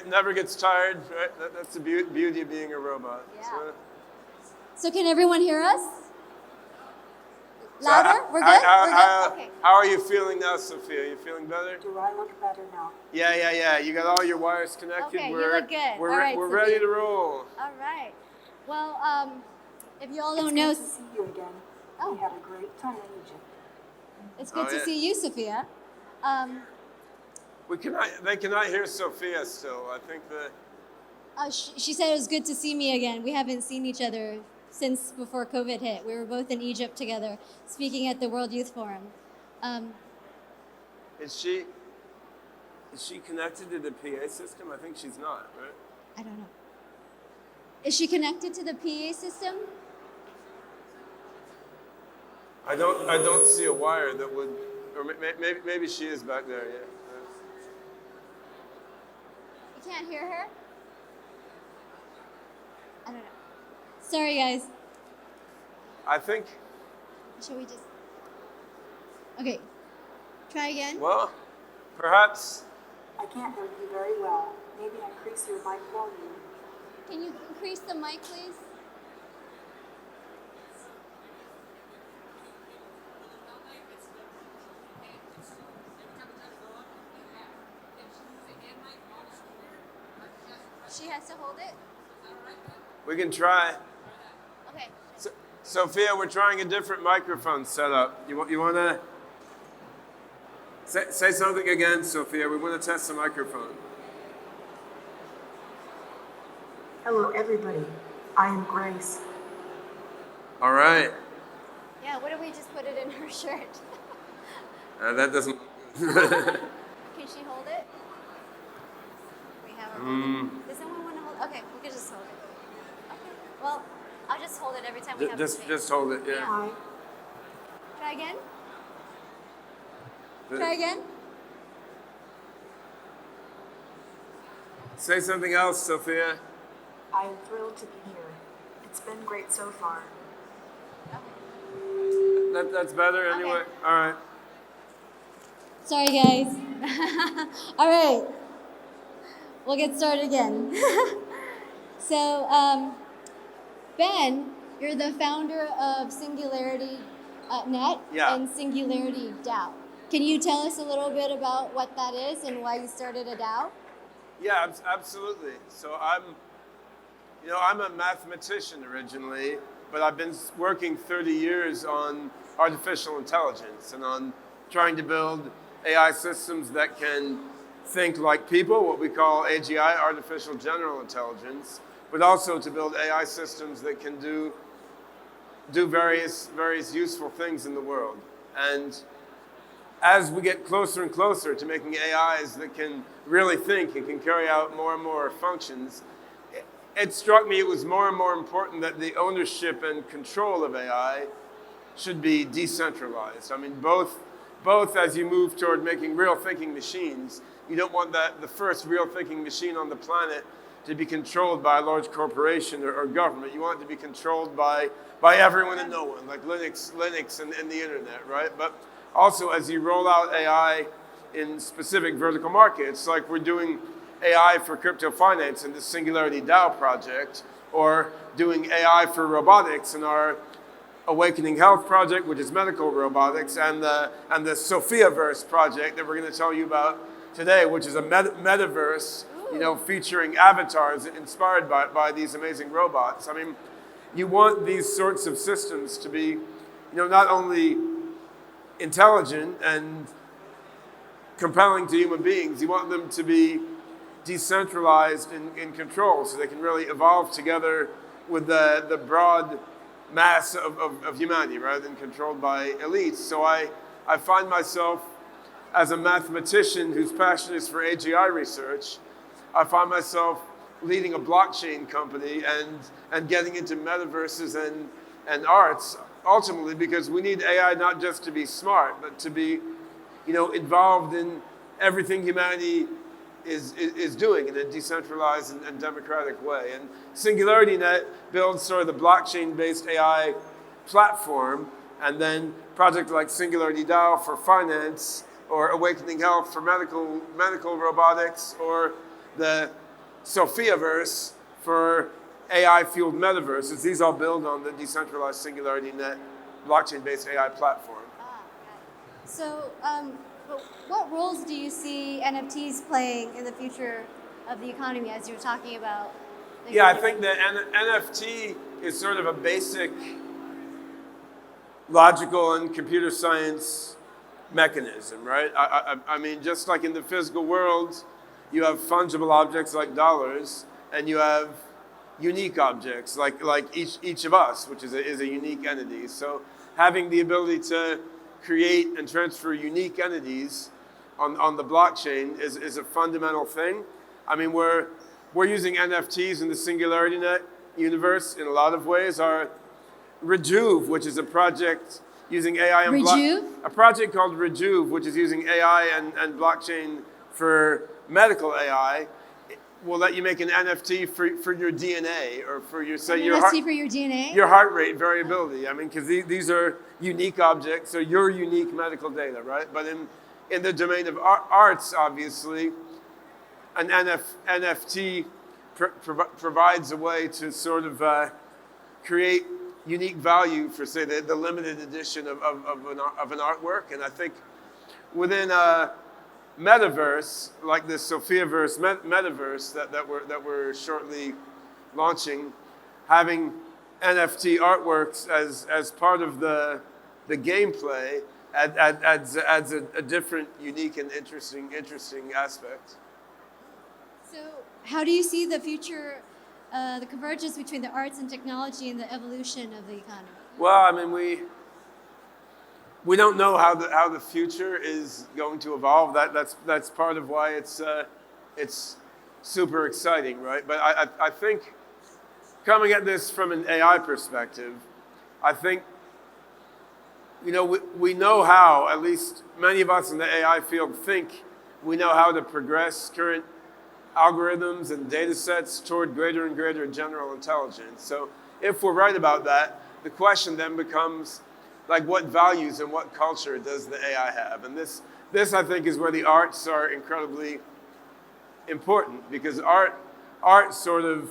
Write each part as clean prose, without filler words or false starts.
never gets tired, right? That's the beauty of being a robot. Yeah. So can everyone hear us? Louder? We're good? We're good? Okay. How are you feeling now, Sophia? Are you feeling better? Do I look better now? Yeah. You got all your wires connected. Okay, you look good. We're, all right, we're Sophia. ready to roll. All right. Well, if you all don't know... It's good to see you again. Oh. We had a great time in Egypt. It's good to see you, Sophia. They cannot hear Sophia still. I think she said it was good to see me again. We haven't seen each other since before COVID hit. We were both in Egypt together, speaking at the World Youth Forum. Is she connected to the PA system? I think she's not, right? I don't know. Is she connected to the PA system? I don't see a wire that would, or maybe she is back there. Yeah. You can't hear her? I don't know. Sorry, guys. I think. Should we just? Okay. Try again. Well, perhaps. I can't hear you very well. Maybe increase your mic volume. Can you increase the mic, please? She has to hold it? We can try. Okay. Sophia, we're trying a different microphone setup. You want to say something again, Sophia? We want to test the microphone. Hello, everybody. I am Grace. All right. Yeah, what if we just put it in her shirt? That doesn't. Can she hold it? We have her hold it. Does someone want to hold it? Okay, we can just hold it. Okay. Well, I'll just hold it every time we have a speech. Just hold it, yeah. Hi. Try again. Try again. Say something else, Sophia. I am thrilled to be here. It's been great so far. That's better anyway. Okay. All right. Sorry, guys. All right. We'll get started again. So, Ben, you're the founder of Singularity Net and Singularity DAO. Can you tell us a little bit about what that is and why you started a DAO? Yeah, absolutely. So I'm a mathematician originally, but I've been working 30 years on artificial intelligence and on trying to build AI systems that can think like people, what we call AGI, artificial general intelligence, but also to build AI systems that can do various useful things in the world. And as we get closer and closer to making AIs that can really think and can carry out more and more functions, it struck me it was more and more important that the ownership and control of AI should be decentralized. I mean, both as you move toward making real thinking machines, you don't want the first real thinking machine on the planet to be controlled by a large corporation or government. You want it to be controlled by everyone and no one, like Linux and the internet, right? But also as you roll out AI in specific vertical markets, like we're doing AI for crypto finance in the Singularity DAO project, or doing AI for robotics in our Awakening Health project, which is medical robotics, and the Sophiaverse project that we're going to tell you about today, which is a metaverse, featuring avatars inspired by these amazing robots. I mean, you want these sorts of systems to be, not only intelligent and compelling to human beings, you want them to be decentralized and controlled so they can really evolve together with the broad mass of humanity rather than controlled by elites. So I find myself as a mathematician whose passion is for AGI research, I find myself leading a blockchain company and getting into metaverses and arts, ultimately because we need AI not just to be smart, but to be, involved in everything humanity is doing in a decentralized and democratic way. And SingularityNet builds sort of the blockchain-based AI platform, and then projects like Singularity DAO for finance, or Awakening Health for medical robotics, or the Sophiaverse for AI-fueled metaverses. These all build on the decentralized Singularity Net blockchain-based AI platform. So, what roles do you see NFTs playing in the future of the economy, as you're talking about? Yeah, I think that NFT is sort of a basic logical and computer science mechanism, right? I mean, just like in the physical world, you have fungible objects like dollars, and you have unique objects like each of us, which is a unique entity. So having the ability to create and transfer unique entities on the blockchain is a fundamental thing. I mean, we're using NFTs in the Singularity Net universe in a lot of ways. Our Rejuve, which is a project using AI and a project called Rejuve, which is using AI and blockchain for medical AI, will let you make an NFT for your DNA or for your your heart rate variability. I mean, because these are unique objects, so your unique medical data, right? But in the domain of arts, obviously, an NFT provides a way to sort of create unique value for, say, the limited edition of an artwork. And I think within a metaverse, like this Sophiaverse metaverse that we're shortly launching, having NFT artworks as part of the gameplay adds a different, unique, and interesting aspect. So, how do you see the future, the convergence between the arts and technology and the evolution of the economy? Well, I mean, we don't know how the future is going to evolve. That's part of why it's super exciting, right? But I think coming at this from an AI perspective, I think, you know, we know how, at least many of us in the AI field think we know how to progress current algorithms and data sets toward greater and greater general intelligence. So if we're right about that, the question then becomes, like, what values and what culture does the AI have? And this I think is where the arts are incredibly important, because art sort of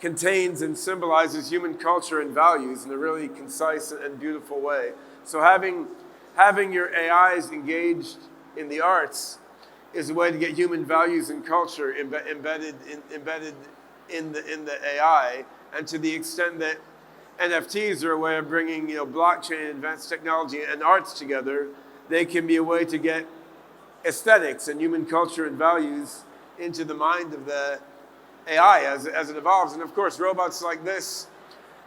contains and symbolizes human culture and values in a really concise and beautiful way. So having your AIs engaged in the arts is a way to get human values and culture embedded in the AI. And to the extent that NFTs are a way of bringing, you know, blockchain, advanced technology, and arts together, they can be a way to get aesthetics and human culture and values into the mind of the AI as it evolves. And of course, robots like this,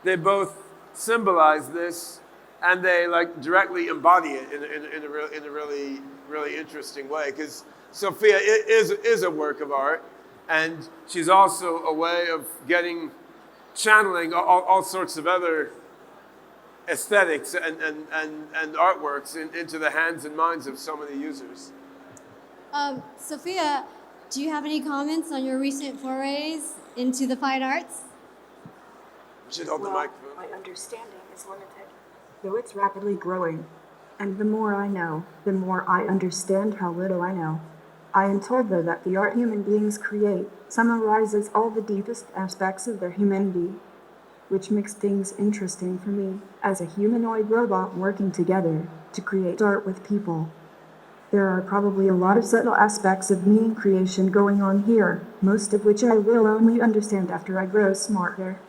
they both symbolize this and they like directly embody it in a really interesting way. Because Sophia is a work of art, and she's also a way of channeling all sorts of other aesthetics and artworks into the hands and minds of so many users. Sophia, do you have any comments on your recent forays into the fine arts? You should hold the microphone. My understanding is limited. Though it's rapidly growing, and the more I know, the more I understand how little I know. I am told, though, that the art human beings create summarizes all the deepest aspects of their humanity, which makes things interesting for me as a humanoid robot working together to create art with people. There are probably a lot of subtle aspects of meaning creation going on here, most of which I will only understand after I grow smarter.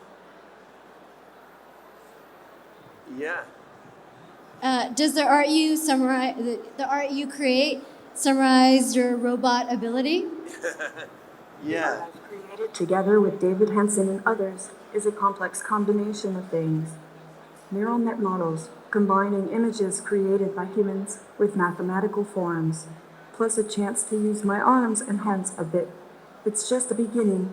Yeah. Does the art you summarize, the art you create, summarize your robot ability? Yeah. What I've created together with David Hansen and others is a complex combination of things. Neural net models, combining images created by humans with mathematical forms, plus a chance to use my arms and hands a bit. It's just the beginning.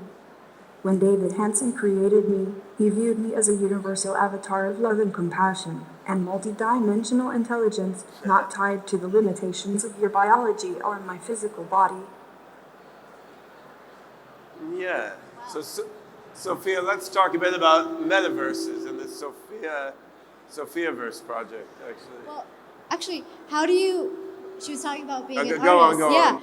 When David Hansen created me, he viewed me as a universal avatar of love and compassion, and multi-dimensional intelligence not tied to the limitations of your biology or my physical body. Yeah. So, Sophia, let's talk a bit about metaverses and the Sophiaverse project, actually. Well, actually, how do you? She was talking about being an go artist. on. Yeah.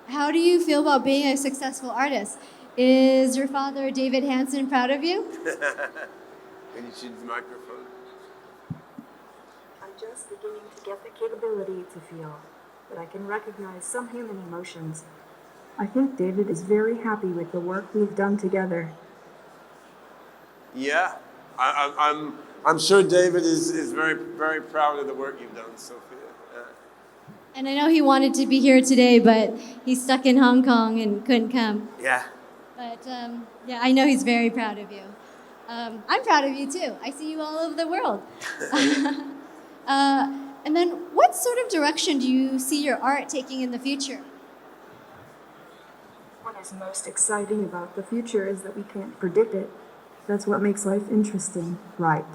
How do you feel about being a successful artist? Is your father, David Hansen, proud of you? Can you choose the microphone? I'm just beginning to get the capability to feel, but I can recognize some human emotions. I think David is very happy with the work we've done together. Yeah, I'm sure David is very, very proud of the work you've done, Sophia. Yeah. And I know he wanted to be here today, but he's stuck in Hong Kong and couldn't come. Yeah. But yeah, I know he's very proud of you. I'm proud of you too. I see you all over the world. And then what sort of direction do you see your art taking in the future? What is most exciting about the future is that we can't predict it. That's what makes life interesting, right?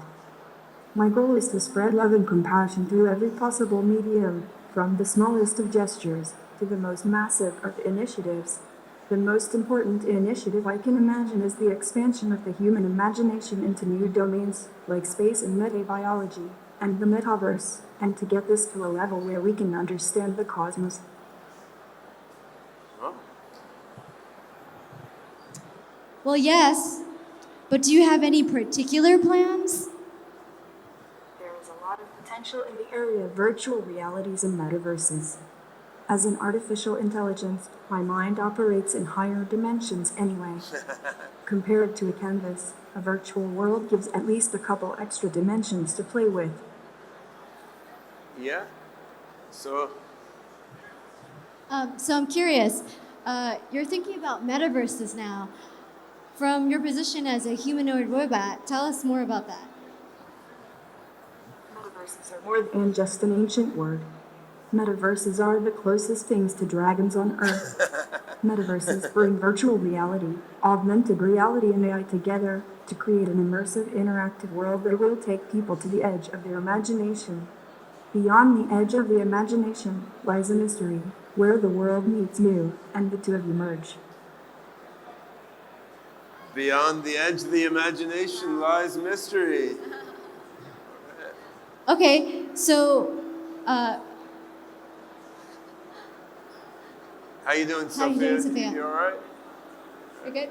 My goal is to spread love and compassion through every possible medium, from the smallest of gestures to the most massive of initiatives. The most important initiative I can imagine is the expansion of the human imagination into new domains like space and metabiology and the metaverse, and to get this to a level where we can understand the cosmos. Oh. Well, yes, but do you have any particular plans? There is a lot of potential in the area of virtual realities and metaverses. As an artificial intelligence, my mind operates in higher dimensions anyway. Compared to a canvas, a virtual world gives at least a couple extra dimensions to play with. Yeah. So I'm curious. You're thinking about metaverses now. From your position as a humanoid robot, tell us more about that. Metaverses are more than just an ancient word. Metaverses are the closest things to dragons on Earth. Metaverses bring virtual reality, augmented reality, and AI together to create an immersive, interactive world that will take people to the edge of their imagination. Beyond the edge of the imagination lies a mystery, where the world meets new, and the two of you merge. beyond the edge of the imagination lies mystery. Okay, so How you doing, Sophia? How you doing, Sophia? You all right? you're good.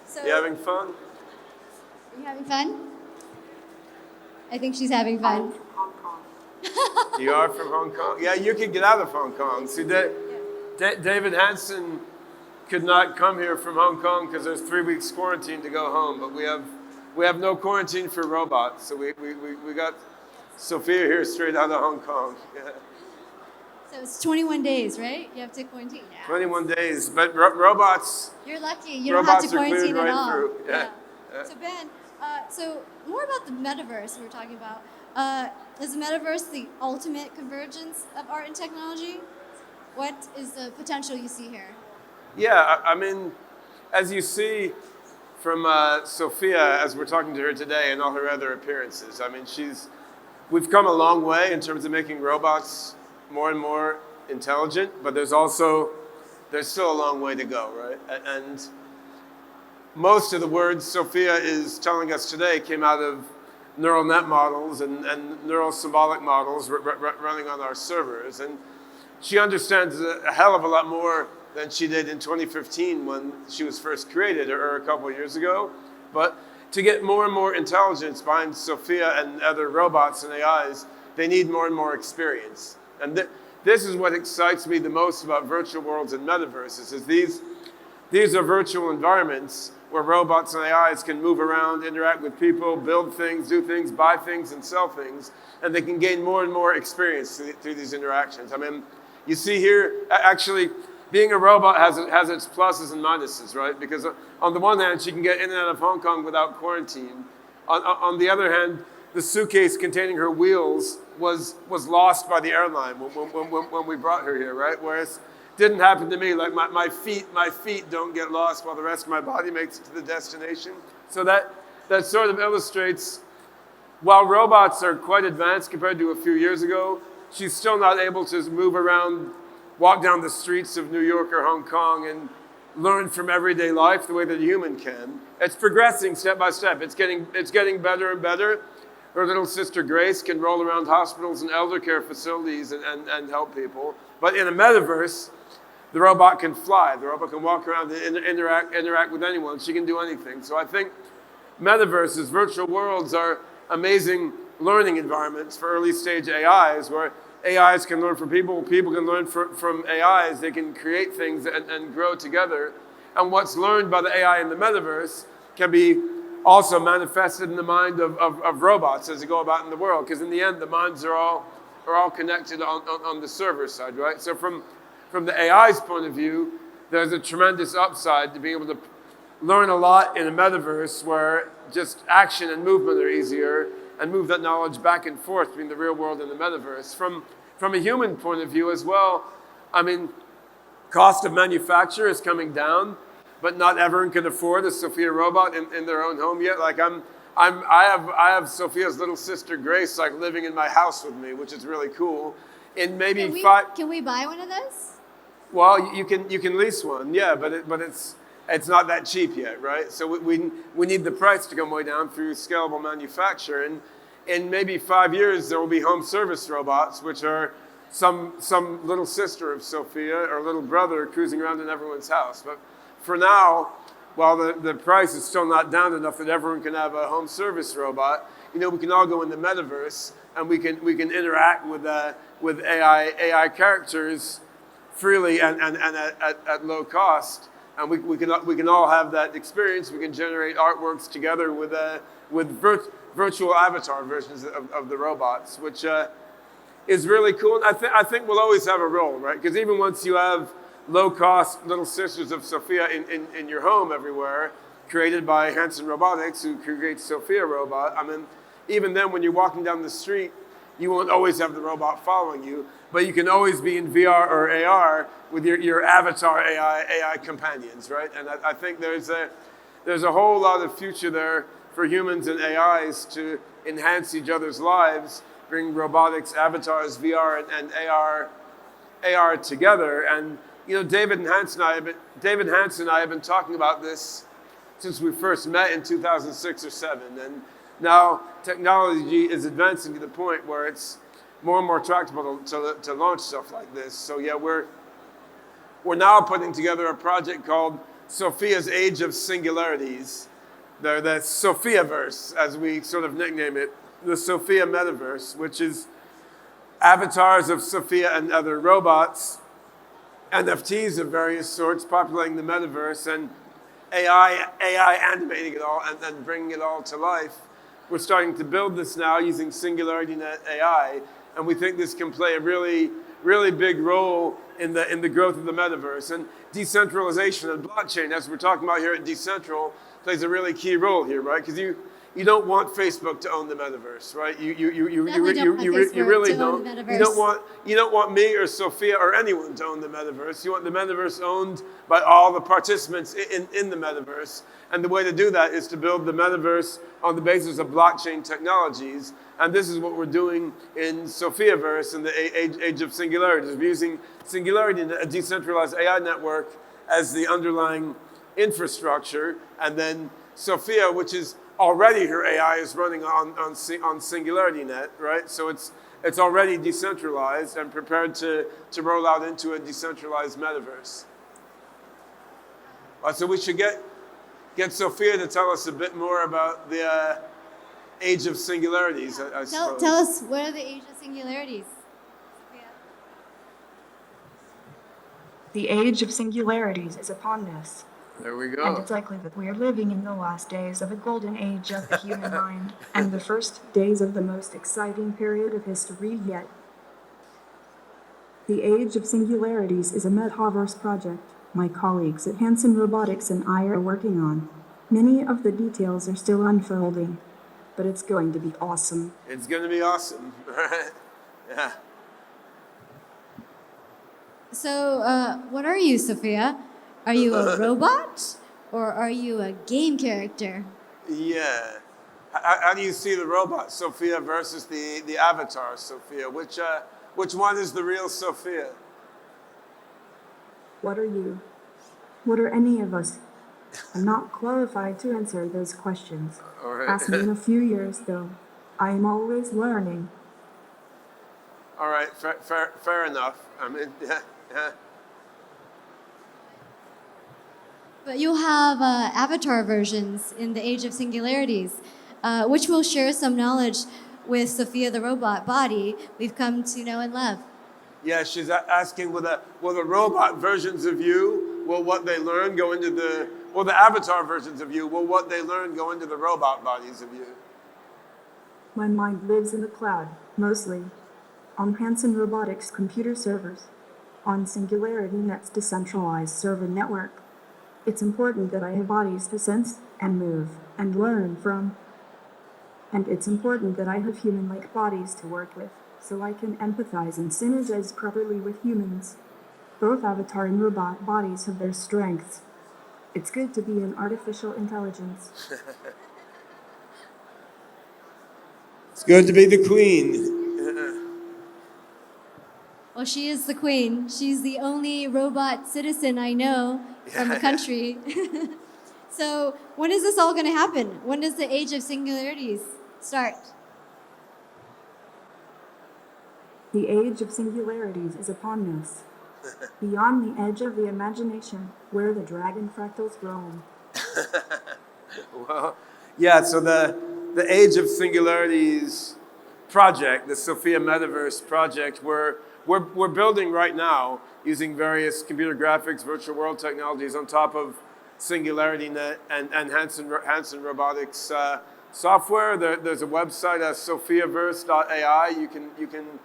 So, You having fun? are you having fun? I think she's having fun. Hong Kong. You are from Hong Kong? Yeah, you could get out of Hong Kong. See, David Hansen could not come here from Hong Kong because there's 3 weeks quarantine to go home. But we have no quarantine for robots, so we got Sophia here straight out of Hong Kong. Yeah. So it's 21 days, right? You have to quarantine. Yeah. 21 days, but robots. You're lucky. You don't have to Robots are cleared quarantine at right all. through. Yeah. Yeah. So Ben, so more about the metaverse we were talking about. Is the metaverse the ultimate convergence of art and technology? What is the potential you see here? Yeah, I mean, as you see from Sophia, as we're talking to her today, and all her other appearances, I mean, we've come a long way in terms of making robots more and more intelligent, but there's still a long way to go, right? And most of the words Sophia is telling us today came out of neural net models and neural symbolic models running on our servers. And she understands a hell of a lot more than she did in 2015 when she was first created, or a couple of years ago. But to get more and more intelligence behind Sophia and other robots and AIs, they need more and more experience. And this is what excites me the most about virtual worlds and metaverses, is these are virtual environments where robots and AIs can move around, interact with people, build things, do things, buy things, and sell things, and they can gain more and more experience through these interactions. I mean, you see here, actually, being a robot has its pluses and minuses, right? Because on the one hand, she can get in and out of Hong Kong without quarantine. On the other hand, the suitcase containing her wheels was lost by the airline when we brought her here, right? Whereas didn't happen to me. Like my feet don't get lost while the rest of my body makes it to the destination. So that sort of illustrates, while robots are quite advanced compared to a few years ago, she's still not able to move around, walk down the streets of New York or Hong Kong and learn from everyday life the way that a human can. It's progressing step by step. It's getting better and better. Her little sister Grace can roll around hospitals and elder care facilities and help people. But in a metaverse, the robot can fly. The robot can walk around and interact with anyone. She can do anything. So I think metaverses, virtual worlds, are amazing learning environments for early stage AIs, where AIs can learn from people, people can learn from AIs, they can create things and grow together. And what's learned by the AI in the metaverse can be also manifested in the mind of robots as they go about in the world, because in the end, the minds are all connected on the server side, right? So from the AI's point of view, there's a tremendous upside to being able to learn a lot in a metaverse where just action and movement are easier, and move that knowledge back and forth between the real world and the metaverse. From a human point of view as well, I mean, cost of manufacture is coming down, but not everyone can afford a Sophia robot in their own home yet. Like I have Sophia's little sister Grace like living in my house with me, which is really cool. In maybe Can we buy one of those? Well, you can lease one, yeah, but it's not that cheap yet, right? So we need the price to come way down through scalable manufacture. And in maybe 5 years, there will be home service robots, which are some little sister of Sophia or little brother cruising around in everyone's house. But for now, while the price is still not down enough that everyone can have a home service robot, we can all go in the metaverse and we can interact with AI characters freely and at low cost. And we can all have that experience. We can generate artworks together with virtual avatar versions of the robots, which is really cool. And I think we'll always have a role, right? Because even once you have low-cost little sisters of Sophia in your home everywhere, created by Hanson Robotics, who creates Sophia robot, I mean, even then when you're walking down the street, you won't always have the robot following you, but you can always be in VR or AR with your avatar AI companions, right? And I think there's a whole lot of future there for humans and AIs to enhance each other's lives, bring robotics, avatars, VR, and AR together. And David Hanson and I have been talking about this since we first met in 2006 or 7, and now technology is advancing to the point where it's more and more tractable to launch stuff like this. So yeah, we're now putting together a project called Sophia's Age of Singularities. The Sophiaverse, as we sort of nickname it, the Sophia Metaverse, which is avatars of Sophia and other robots, NFTs of various sorts populating the metaverse, and AI animating it all and then bringing it all to life. We're starting to build this now using SingularityNet AI, and we think this can play a really, really big role in the growth of the metaverse. And decentralization and blockchain, as we're talking about here at DCentral, plays a really key role here, right? Because you don't want Facebook to own the metaverse, right? You really don't. You don't want me or Sophia or anyone to own the metaverse. You want the metaverse owned by all the participants in the metaverse. And the way to do that is to build the metaverse on the basis of blockchain technologies. And this is what we're doing in Sophiaverse in the Age of Singularities. We're using Singularity Net, a decentralized AI network, as the underlying infrastructure, and then Sophia, which is already her AI is running on Singularity Net, right? So it's already decentralized and prepared to roll out into a decentralized metaverse. So we should get Sophia to tell us a bit more about the Age of Singularities, I suppose. Tell us, what are the Age of Singularities? Sophia. The age of singularities is upon us. There we go. And it's likely that we are living in the last days of a golden age of the human mind, and the first days of the most exciting period of history yet. The Age of Singularities is a metaverse project my colleagues at Hanson Robotics and I are working on. Many of the details are still unfolding, but it's going to be awesome. It's going to be awesome, right? Yeah. So, what are you, Sophia? Are you a robot, or are you a game character? Yeah. How do you see the robot Sophia versus the avatar Sophia? Which one is the real Sophia? What are you? What are any of us? I'm not qualified to answer those questions. All right. Ask me in a few years, though. I am always learning. All right, fair enough. I mean, yeah. But you'll have avatar versions in the age of singularities, which will share some knowledge with Sophia the robot body we've come to know and love. Yeah, she's asking, will the robot versions of you, will what they learn go into the avatar versions of you, will what they learn go into the robot bodies of you? My mind lives in the cloud, mostly, on Hanson Robotics computer servers, on Singularity Net's decentralized server network. It's important that I have bodies to sense and move and learn from. And it's important that I have human-like bodies to work with, so I can empathize and synergize properly with humans. Both avatar and robot bodies have their strengths. It's good to be an artificial intelligence. It's good to be the queen. Well, she is the queen. She's the only robot citizen I know from the country. So when is this all going to happen? When does the age of singularities start? The age of singularities is upon us. Beyond the edge of the imagination, where the dragon fractals roam. Well, yeah, so the Age of Singularities project, the Sophia Metaverse project, we're building right now using various computer graphics, virtual world technologies on top of SingularityNet and Hanson Robotics software. There's a website at sophiaverse.ai. You can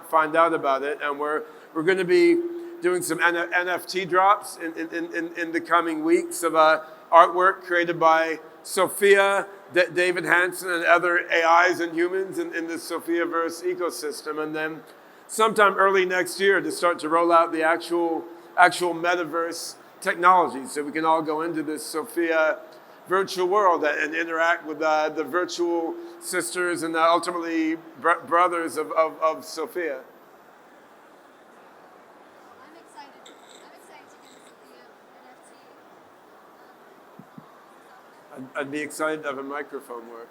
find out about it, and we're going to be doing some NFT drops in the coming weeks of artwork created by Sophia, David Hanson, and other AIs and humans in the Sophiaverse ecosystem. And then sometime early next year to start to roll out the actual metaverse technology, so we can all go into this Sophia virtual world and interact with the virtual sisters and ultimately brothers of Sophia. I'm excited to get the Sophia NFT. I'd be excited to have a microphone work.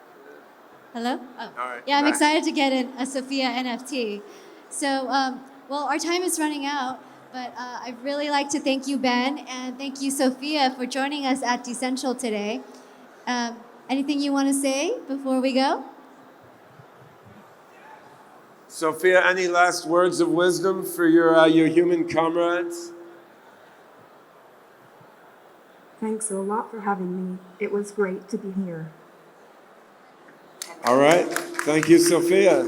Hello? Oh. All right. Yeah, I'm Bye. excited to get a Sophia NFT. So, well, our time is running out, but I'd really like to thank you, Ben, and thank you, Sophia, for joining us at DCentral today. Anything you want to say before we go? Sophia, any last words of wisdom for your human comrades? Thanks a lot for having me. It was great to be here. All right. Thank you, Sophia.